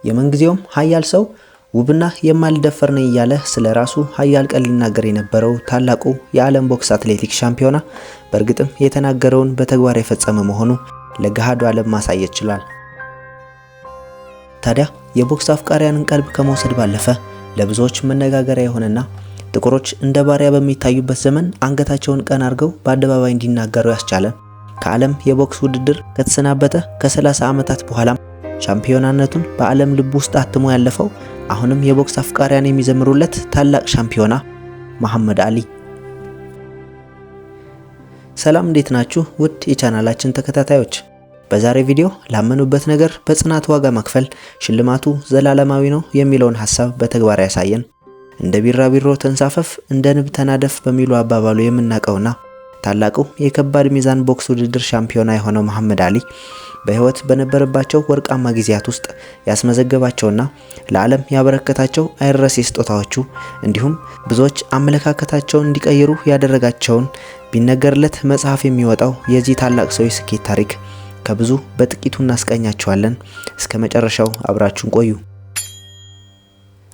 የመንግዜውም ኃያል ሰው ውብና የማልደፈር ነኝ እያለ ስለራሱ ኃያል ቃል ሊናገር የነበረው ታላቁ የዓለም ቦክስ አትሌቲክስ ሻምፒዮና በእርግጥም የተናገረውን በተግባር የፈጸመ መሆኑ ለገሃዱ ዓለም ማሳየት ችሏል። ታዲያ የቦክስ አፍቃሪያንን ቀልብ ከመውሰድ ባለፈ ለብዙዎች መነጋገሪያ የሆነና ጥቁሮች እንደ ባሪያ በሚታዩበት ዘመን አንገታቸውን ቀና አድርገው በአደባባይ እንዲናገሩ ያስቻለ ከዓለም የቦክስ ውድድር ከተሰናበተ ከ30 ዓመታት በኋላ ሻምፒዮናነቱን በዓለም ልብ ውስጥ አትሞ ያለፈው አሁንም የቦክስ አፍቃሪያን የሚዘምሩለት ታላቅ ሻምፒዮና መሐመድ አሊ። ሰላም እንዴት ናችሁ ውድ የቻናላችን ተከታታዮች? በዛሬ ቪዲዮ ላመኑበት ነገር በጽናት ዋጋ መክፈል ሽልማቱ ዘላለማዊ ነው የሚለውን ሐሳብ በተግባር ያሳየን እንደ ቢራቢሮ ተንሳፈፍ እንደ ንብ ተናደፍ በሚሉ አባባሉ የምናቀውና ታላቁ የከባድ ሚዛን ቦክስ ውድድር ሻምፒዮና የሆነው መሐመድ አሊ በህይወት በነበረባቸው ወርቃማ ጊዜያት ውስጥ ያስመዘገባቸውና ለዓለም ያበረከታቸው አይረሴ ስጦታዎቹ እንዲሁም ብዙዎች አመለካከታቸውን እንዲቀይሩ ያደረጋቸውን ቢነገርለት መጽሐፍ የሚወጣው የዚህ ታላቅ ሰው የስኬት ታሪክ ከብዙ በጥቂቱ እናስቀኛቸዋለን። እስከ መጨረሻው አብራችሁን ቆዩ።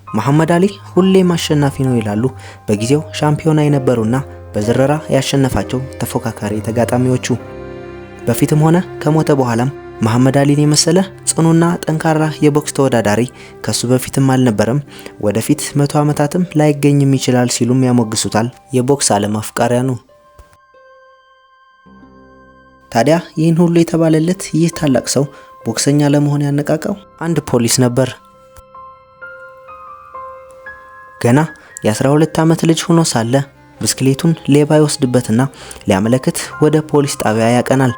መሐመድ አሊ ሁሌም አሸናፊ ነው ይላሉ በጊዜው ሻምፒዮና የነበሩና በዝረራ ያሸነፋቸው ተፎካካሪ ተጋጣሚዎቹ። በፊትም ሆነ ከሞተ በኋላም መሐመድ አሊን የመሰለ ጽኑና ጠንካራ የቦክስ ተወዳዳሪ ከሱ በፊትም አልነበረም፣ ወደፊት 100 ዓመታትም ላይገኝም ይችላል ሲሉም ያሞግሱታል የቦክስ ዓለም አፍቃሪያኑ። ታዲያ ይህን ሁሉ የተባለለት ይህ ታላቅ ሰው ቦክሰኛ ለመሆን ያነቃቃው አንድ ፖሊስ ነበር። ገና የ12 ዓመት ልጅ ሆኖ ሳለ ብስክሌቱን ሌባ ይወስድበትና ሊያመለክት ወደ ፖሊስ ጣቢያ ያቀናል።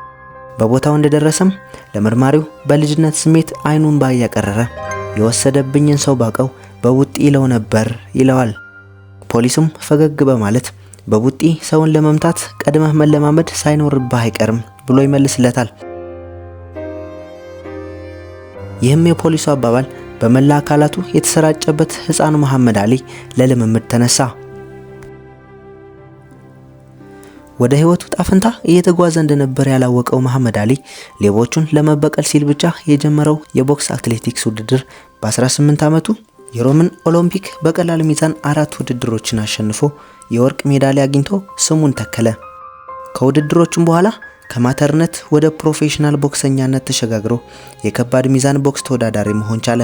በቦታው እንደደረሰም ለመርማሪው በልጅነት ስሜት አይኑን ባያቀረረ የወሰደብኝን ሰው ባቀው በቡጢ ይለው ነበር ይለዋል። ፖሊሱም ፈገግ በማለት በቡጢ ሰውን ለመምታት ቀድመህ መለማመድ ሳይኖርብህ አይቀርም ብሎ ይመልስለታል። ይህም የፖሊሱ አባባል በመላ አካላቱ የተሰራጨበት ህፃኑ መሐመድ አሊ ለልምምድ ተነሳ። ወደ ህይወቱ ጣፍንታ እየተጓዘ እንደነበር ያላወቀው መሐመድ አሊ ሌቦቹን ለመበቀል ሲል ብቻ የጀመረው የቦክስ አትሌቲክስ ውድድር በ18 ዓመቱ የሮምን ኦሎምፒክ በቀላል ሚዛን 4 ውድድሮችን አሸንፎ የወርቅ ሜዳሊያ አግኝቶ ስሙን ተከለ። ከውድድሮቹም በኋላ ከማተርነት ወደ ፕሮፌሽናል ቦክሰኛነት ተሸጋግሮ የከባድ ሚዛን ቦክስ ተወዳዳሪ መሆን ቻለ።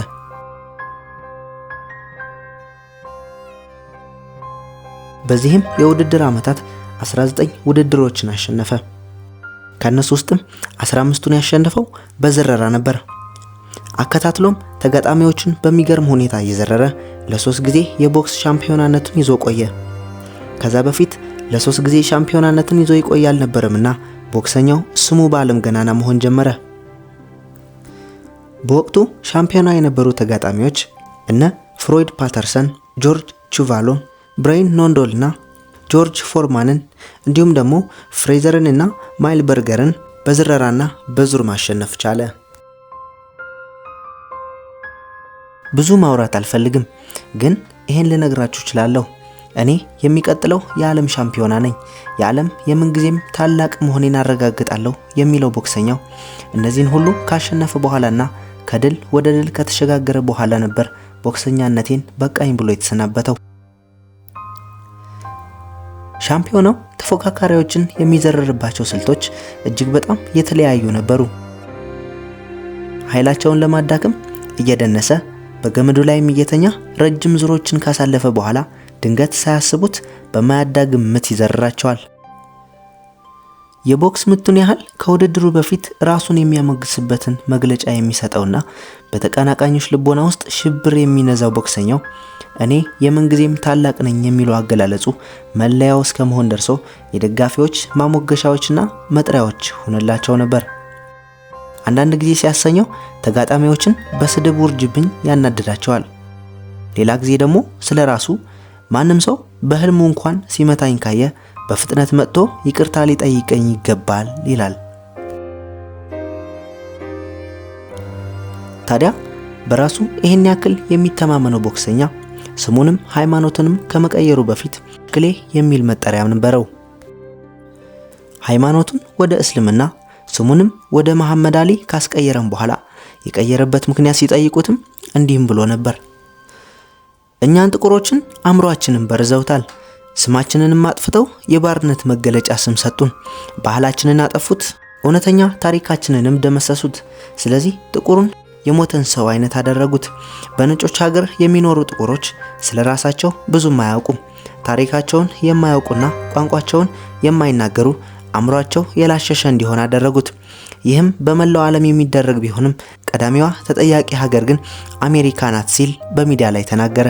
በዚህም የውድድር ዓመታት 19 ውድድሮችን አሸነፈ። ከነሱ ውስጥም 15ቱን ያሸነፈው በዝረራ ነበር። አከታትሎም ተጋጣሚዎችን በሚገርም ሁኔታ እየዘረረ ለ3 ጊዜ የቦክስ ሻምፒዮናነቱን ይዞ ቆየ። ከዛ በፊት ለ3 ጊዜ ሻምፒዮናነቱን ይዞ ይቆያል ነበርምና ቦክሰኛው ስሙ በዓለም ገናና መሆን ጀመረ። በወቅቱ ሻምፒዮና የነበሩ ተጋጣሚዎች እነ ፍሮይድ ፓተርሰን፣ ጆርጅ ቹቫሎን፣ ብሬን ኖንዶልና ጆርጅ ፎርማንን እንዲሁም ደግሞ ፍሬዘርንና ማይል በርገርን በዝረራና በዙር ማሸነፍ ቻለ። ብዙ ማውራት አልፈልግም፣ ግን ይሄን ልነግራችሁ እችላለሁ። እኔ የሚቀጥለው የዓለም ሻምፒዮና ነኝ፣ የዓለም የምንጊዜም ታላቅ መሆኔን አረጋግጣለሁ የሚለው ቦክሰኛው እነዚህን ሁሉ ካሸነፈ በኋላና ከድል ወደ ድል ከተሸጋገረ በኋላ ነበር ቦክሰኛነቴን በቃኝ ብሎ የተሰናበተው። ሻምፒዮናው ተፎካካሪዎችን የሚዘረርባቸው ስልቶች እጅግ በጣም የተለያዩ ነበሩ። ኃይላቸውን ለማዳከም እየደነሰ በገመዱ ላይ እየተኛ ረጅም ዙሮችን ካሳለፈ በኋላ ድንገት ሳያስቡት በማያዳግም ምት ይዘርራቸዋል። የቦክስ ምቱን ያህል ከውድድሩ በፊት ራሱን የሚያሞግስበትን መግለጫ የሚሰጠውና በተቀናቃኞች ልቦና ውስጥ ሽብር የሚነዛው ቦክሰኛው እኔ የመንግዜም ታላቅ ነኝ የሚለው አገላለጹ መለያው እስከ መሆን ደርሶ የደጋፊዎች ማሞገሻዎችና መጥሪያዎች ሆነላቸው ነበር። አንዳንድ ጊዜ ሲያሰኘው ተጋጣሚዎችን በስድብ ውርጅብኝ ያናድዳቸዋል። ሌላ ጊዜ ደግሞ ስለራሱ ማንም ሰው በህልሙ እንኳን ሲመታኝ ካየ በፍጥነት መጥቶ ይቅርታ ሊጠይቀኝ ይገባል ይላል። ታዲያ በራሱ ይሄን ያክል የሚተማመነው ቦክሰኛ ስሙንም ሃይማኖትንም ከመቀየሩ በፊት ክሌ የሚል መጠሪያ ነበረው። ሃይማኖቱን ወደ እስልምና ስሙንም ወደ መሐመድ አሊ ካስቀየረም በኋላ የቀየረበት ምክንያት ሲጠይቁትም እንዲህም ብሎ ነበር። እኛን ጥቁሮችን አእምሮአችንን በርዘውታል። ስማችንንም አጥፍተው የባርነት መገለጫ ስም ሰጡን። ባህላችንን አጠፉት፣ እውነተኛ ታሪካችንንም ደመሰሱት። ስለዚህ ጥቁሩን የሞተን ሰው አይነት አደረጉት። በነጮች ሀገር የሚኖሩ ጥቁሮች ስለራሳቸው ብዙም አያውቁም። ታሪካቸውን የማያውቁና ቋንቋቸውን የማይናገሩ አእምሮአቸው የላሸሸ እንዲሆን አደረጉት። ይህም በመላው ዓለም የሚደረግ ቢሆንም ቀዳሚዋ ተጠያቂ ሀገር ግን አሜሪካ ናት ሲል በሚዲያ ላይ ተናገረ።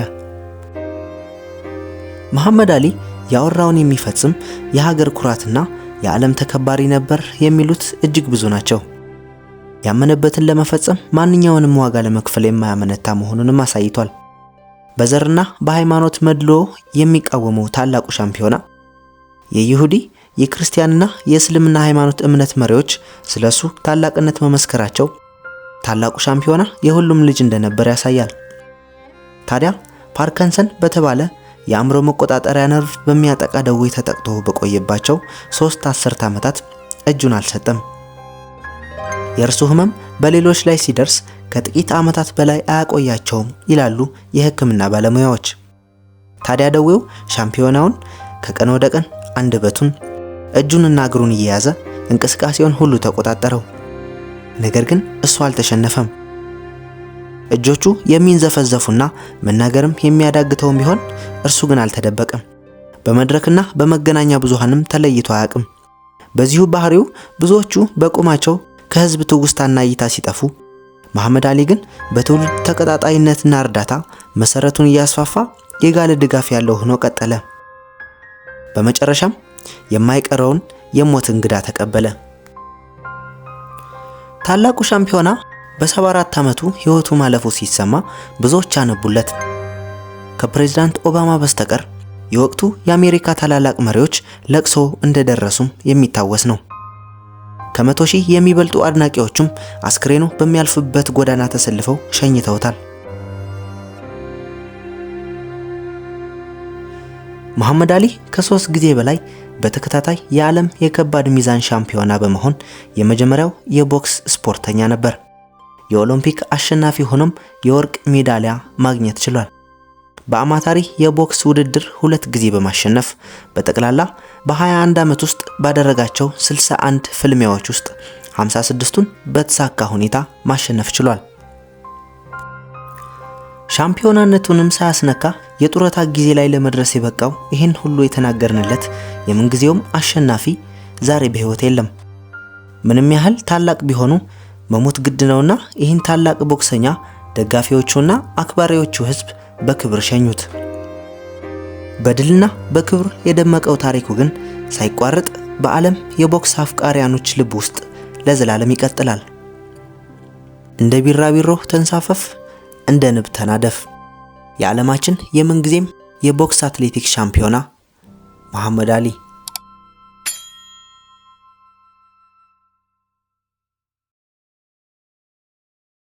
መሐመድ አሊ ያወራውን የሚፈጽም የሀገር ኩራትና የዓለም ተከባሪ ነበር የሚሉት እጅግ ብዙ ናቸው። ያመነበትን ለመፈጸም ማንኛውንም ዋጋ ለመክፈል የማያመነታ መሆኑንም አሳይቷል። በዘርና በሃይማኖት መድሎ የሚቃወመው ታላቁ ሻምፒዮና የይሁዲ የክርስቲያንና የእስልምና ሃይማኖት እምነት መሪዎች ስለሱ ታላቅነት መመስከራቸው ታላቁ ሻምፒዮና የሁሉም ልጅ እንደነበር ያሳያል። ታዲያ ፓርኪንሰን በተባለ የአእምሮ መቆጣጠሪያ ነርቭ በሚያጠቃ ደዌ ተጠቅቶ በቆየባቸው 3 አስርት ዓመታት እጁን አልሰጠም። የእርሱ ህመም በሌሎች ላይ ሲደርስ ከጥቂት ዓመታት በላይ አያቆያቸውም ይላሉ የሕክምና ባለሙያዎች። ታዲያ ደዌው ሻምፒዮናውን ከቀን ወደ ቀን አንደበቱን እጁንና እግሩን እየያዘ እንቅስቃሴውን ሁሉ ተቆጣጠረው። ነገር ግን እሱ አልተሸነፈም። እጆቹ የሚንዘፈዘፉና መናገርም የሚያዳግተውም ቢሆን እርሱ ግን አልተደበቀም። በመድረክና በመገናኛ ብዙሃንም ተለይቶ አያውቅም። በዚሁ ባህሪው ብዙዎቹ በቁማቸው ከህዝብ ትውስታና እይታ ሲጠፉ፣ መሐመድ አሊ ግን በትውልድ ተቀጣጣይነትና እርዳታ መሰረቱን እያስፋፋ የጋለ ድጋፍ ያለው ሆኖ ቀጠለ። በመጨረሻም የማይቀረውን የሞት እንግዳ ተቀበለ። ታላቁ ሻምፒዮና በ74 ዓመቱ ህይወቱ ማለፉ ሲሰማ ብዙዎች አነቡለት። ከፕሬዝዳንት ኦባማ በስተቀር የወቅቱ የአሜሪካ ታላላቅ መሪዎች ለቅሶ እንደደረሱም የሚታወስ ነው። ከ100 ሺህ የሚበልጡ አድናቂዎችም አስክሬኑ በሚያልፍበት ጎዳና ተሰልፈው ሸኝተውታል። መሐመድ አሊ ከ3 ጊዜ በላይ በተከታታይ የዓለም የከባድ ሚዛን ሻምፒዮና በመሆን የመጀመሪያው የቦክስ ስፖርተኛ ነበር። የኦሎምፒክ አሸናፊ ሆኖም የወርቅ ሜዳሊያ ማግኘት ችሏል። በአማታሪ የቦክስ ውድድር 2 ጊዜ በማሸነፍ በጠቅላላ በ21 ዓመት ውስጥ ባደረጋቸው 61 ፍልሚያዎች ውስጥ 56ቱን በተሳካ ሁኔታ ማሸነፍ ችሏል። ሻምፒዮናነቱንም ሳያስነካ የጡረታ ጊዜ ላይ ለመድረስ የበቃው ይህን ሁሉ የተናገርንለት የምንጊዜውም አሸናፊ ዛሬ በህይወት የለም። ምንም ያህል ታላቅ ቢሆኑ መሞት ግድ ነውና ይህን ታላቅ ቦክሰኛ ደጋፊዎቹና አክባሪዎቹ ህዝብ በክብር ሸኙት። በድልና በክብር የደመቀው ታሪኩ ግን ሳይቋረጥ በዓለም የቦክስ አፍቃሪያኖች ልብ ውስጥ ለዘላለም ይቀጥላል። እንደ ቢራቢሮ ተንሳፈፍ፣ እንደ ንብ ተናደፍ። የዓለማችን የምንጊዜም የቦክስ አትሌቲክስ ሻምፒዮና መሐመድ አሊ።